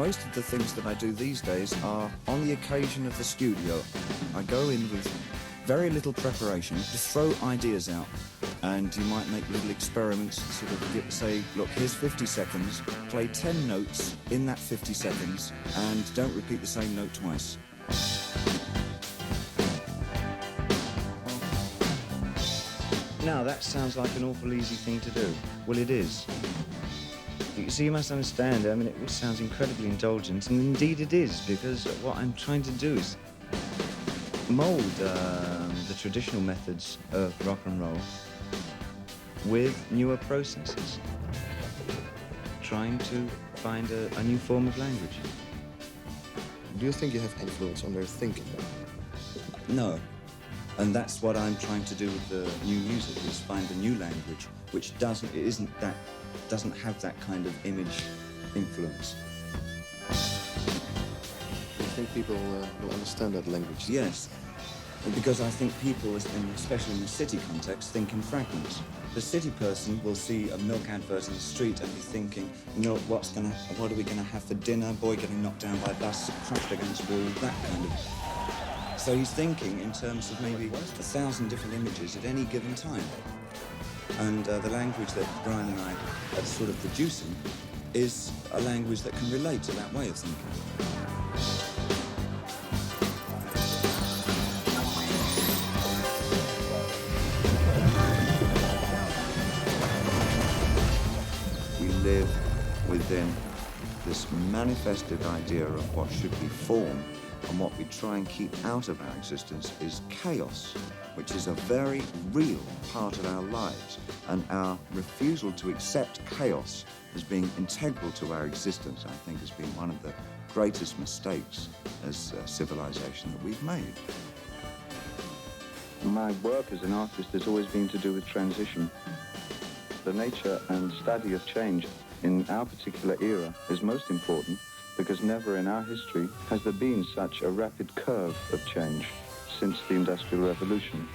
most of the things that I do these days are on the occasion of the studio. I go in with very little preparation, just throw ideas out, and you might make little experiments, sort of say, look, here's 50 seconds, play 10 notes in that 50 seconds, and don't repeat the same note twice. Now, that sounds like an awful easy thing to do. Well, it is. You see, you must understand, I mean, it all sounds incredibly indulgent, and indeed it is, because what I'm trying to do is mould the traditional methods of rock and roll with newer processes, trying to find a new form of language. Do you think you have influence on their thinking? No. And that's what I'm trying to do with the new music, is find a new language which doesn't have that kind of image influence. Do you think people will understand that language? Yes, because I think people, especially in the city context, think in fragments. The city person will see a milk advert in the street and be thinking, milk, what are we gonna have for dinner? Boy getting knocked down by a bus, crushed against a wall, that kind of. So he's thinking in terms of maybe 1,000 different images at any given time. And the language that Brian and I are sort of producing is a language that can relate to that way of thinking. We live within this manifested idea of what should be form, and what we try and keep out of our existence is chaos, which is a very real part of our lives, and our refusal to accept chaos as being integral to our existence, I think, has been one of the greatest mistakes as a civilization that we've made. My work as an artist has always been to do with transition. The nature and study of change in our particular era is most important, because never in our history has there been such a rapid curve of change since the Industrial Revolution.